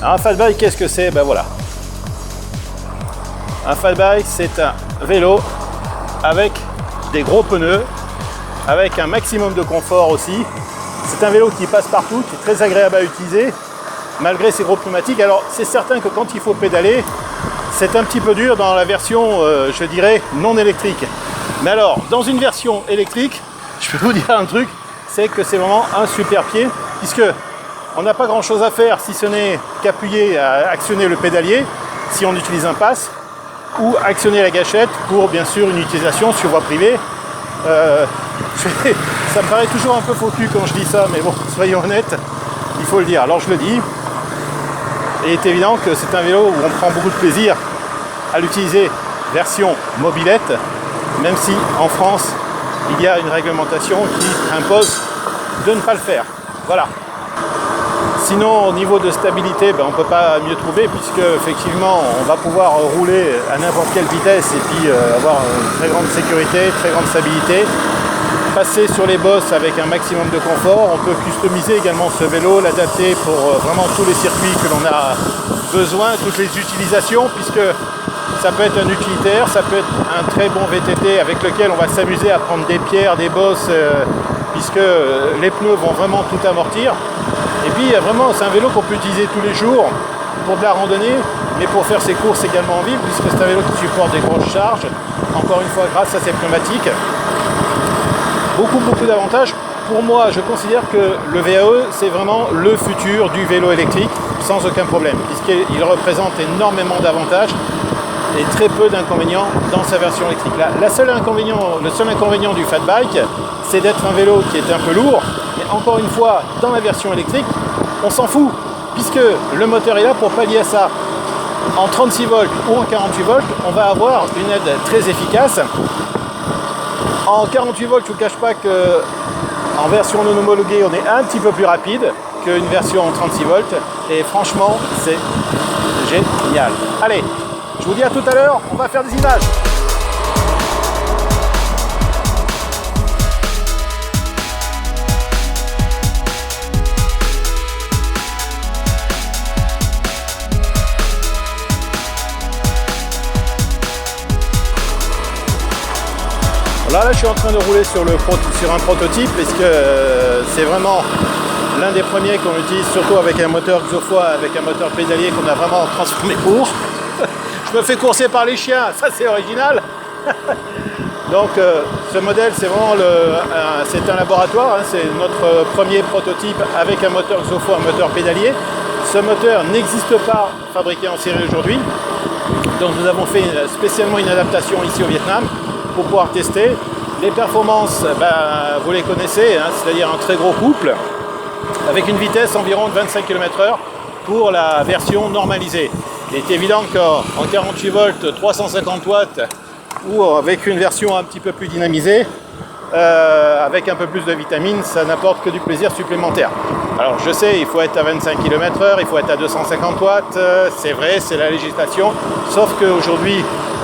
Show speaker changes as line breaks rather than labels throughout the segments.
Alors, un fat bike, qu'est-ce que c'est? Ben voilà. Un fat bike, c'est un vélo avec des gros pneus, avec un maximum de confort aussi. C'est un vélo qui passe partout, qui est très agréable à utiliser, malgré ses gros pneumatiques. Alors, c'est certain que quand il faut pédaler, c'est un petit peu dur dans la version, je dirais, non électrique. Mais alors, dans une version électrique, je peux vous dire un truc, c'est que c'est vraiment un super pied, puisque on n'a pas grand chose à faire si ce n'est qu'appuyer à actionner le pédalier, si on utilise un pass, ou actionner la gâchette pour bien sûr une utilisation sur voie privée. Ça me paraît toujours un peu faux cul quand je dis ça, mais bon, soyons honnêtes, il faut le dire. Alors je le dis, et il est évident que c'est un vélo où on prend beaucoup de plaisir à l'utiliser version mobilette, même si en France, il y a une réglementation qui impose de ne pas le faire. Voilà. Sinon, au niveau de stabilité, on ne peut pas mieux trouver, puisque effectivement, on va pouvoir rouler à n'importe quelle vitesse et puis avoir une très grande sécurité, très grande stabilité. Passer sur les bosses avec un maximum de confort. On peut customiser également ce vélo, l'adapter pour vraiment tous les circuits que l'on a besoin, toutes les utilisations, puisque ça peut être un utilitaire, ça peut être un très bon VTT avec lequel on va s'amuser à prendre des pierres, des bosses, puisque les pneus vont vraiment tout amortir. Et puis vraiment, c'est un vélo qu'on peut utiliser tous les jours pour de la randonnée, mais pour faire ses courses également en ville, puisque c'est un vélo qui supporte des grosses charges, encore une fois grâce à ses pneumatiques. Beaucoup d'avantages. Pour moi, je considère que le VAE, c'est vraiment le futur du vélo électrique, sans aucun problème, puisqu'il représente énormément d'avantages et très peu d'inconvénients dans sa version électrique. Le seul inconvénient du fat bike, c'est d'être un vélo qui est un peu lourd, mais encore une fois, dans la version électrique, on s'en fout, puisque le moteur est là pour pallier à ça. En 36 volts ou en 48 volts, on va avoir une aide très efficace. En 48 volts, je ne vous cache pas qu'en version non homologuée, on est un petit peu plus rapide qu'une version en 36 volts. Et franchement, c'est génial. Allez, je vous dis à tout à l'heure, on va faire des images. Là, je suis en train de rouler sur un prototype, parce que c'est vraiment l'un des premiers qu'on utilise, surtout avec un moteur Xofoix, avec un moteur pédalier qu'on a vraiment transformé pour. Je me fais courser par les chiens, ça c'est original. Donc ce modèle, c'est vraiment c'est un laboratoire, c'est notre premier prototype avec un moteur Xofoix, un moteur pédalier. Ce moteur n'existe pas fabriqué en série aujourd'hui, donc nous avons fait spécialement une adaptation ici au Vietnam pour pouvoir tester. Les performances, vous les connaissez, c'est-à-dire un très gros couple avec une vitesse environ de 25 km/h pour la version normalisée. Il est évident qu'en 48 volts, 350 watts ou avec une version un petit peu plus dynamisée, avec un peu plus de vitamine, ça n'apporte que du plaisir supplémentaire. Alors je sais, il faut être à 25 km/h, il faut être à 250 watts, c'est vrai, c'est la législation, sauf qu'aujourd'hui,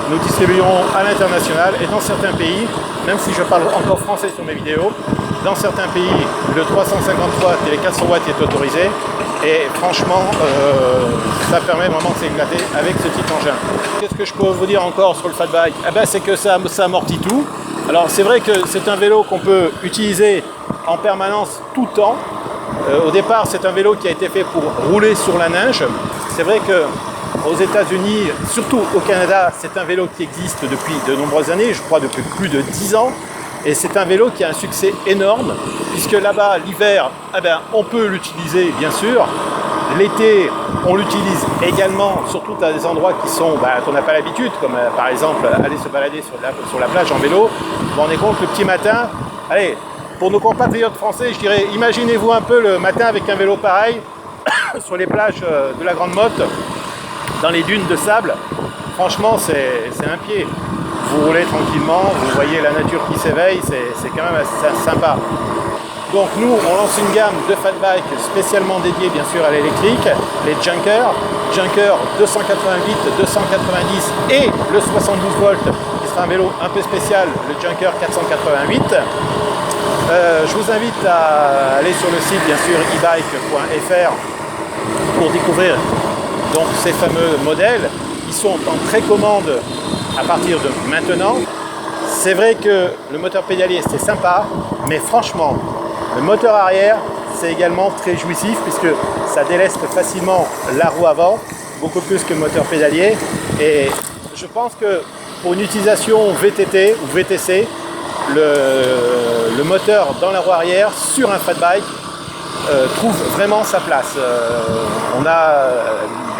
nous distribuons à l'international et dans certains pays, même si je parle encore français sur mes vidéos, dans certains pays, le 350 watts et les 400 watts est autorisé. Et franchement, ça permet vraiment de s'éclater avec ce type d'engin. Qu'est-ce que je peux vous dire encore sur le fat bike? C'est que ça amortit tout. Alors c'est vrai que c'est un vélo qu'on peut utiliser en permanence tout le temps. Au départ, c'est un vélo qui a été fait pour rouler sur la neige. C'est vrai que aux États-Unis, surtout au Canada, c'est un vélo qui existe depuis de nombreuses années, je crois depuis plus de 10 ans. Et c'est un vélo qui a un succès énorme, puisque là-bas, l'hiver, on peut l'utiliser, bien sûr. L'été, on l'utilise également, surtout à des endroits qui sont qu'on n'a pas l'habitude, comme par exemple aller se balader sur la plage en vélo. Vous vous rendez compte, le petit matin, allez, pour nos compatriotes français, je dirais, imaginez-vous un peu le matin avec un vélo pareil, sur les plages de la Grande Motte, dans les dunes de sable. Franchement, c'est un pied. Vous roulez tranquillement, vous voyez la nature qui s'éveille, c'est quand même assez sympa. Donc nous, on lance une gamme de fat bike spécialement dédiée bien sûr à l'électrique, les Junker 288, 290 et le 72 volts, qui sera un vélo un peu spécial, le Junker 488. Je vous invite à aller sur le site bien sûr ebike.fr pour découvrir donc ces fameux modèles, ils sont en précommande à partir de maintenant. C'est vrai que le moteur pédalier c'est sympa, mais franchement, le moteur arrière c'est également très jouissif puisque ça déleste facilement la roue avant, beaucoup plus que le moteur pédalier. Et je pense que pour une utilisation VTT ou VTC, le moteur dans la roue arrière sur un fat bike trouve vraiment sa place. On a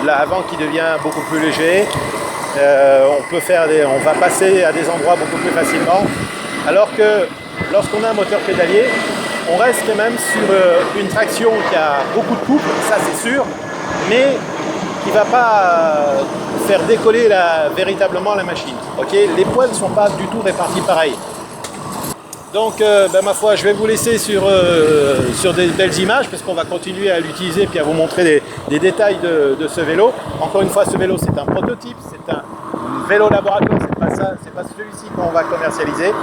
l'avant qui devient beaucoup plus léger. On va passer à des endroits beaucoup plus facilement, alors que lorsqu'on a un moteur pédalier, on reste quand même sur une traction qui a beaucoup de couple, ça c'est sûr, mais qui ne va pas faire décoller véritablement la machine. Okay, les poids ne sont pas du tout répartis pareil. Donc ma foi, je vais vous laisser sur des belles images parce qu'on va continuer à l'utiliser puis à vous montrer des détails de ce vélo. Encore une fois, ce vélo c'est un prototype, c'est un vélo laboratoire, c'est pas celui-ci qu'on va commercialiser.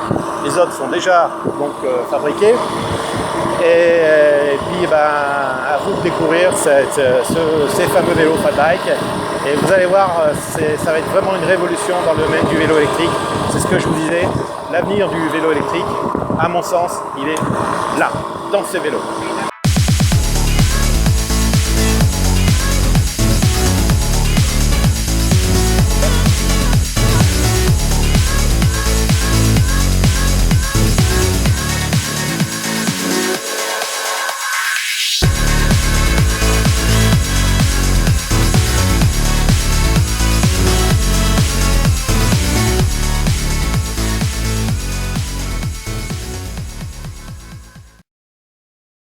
Les autres sont déjà donc fabriqués. Et puis à vous de découvrir ces fameux vélos fat bike. Et vous allez voir, ça va être vraiment une révolution dans le domaine du vélo électrique. C'est ce que je vous disais, l'avenir du vélo électrique, à mon sens, il est là, dans ces vélos.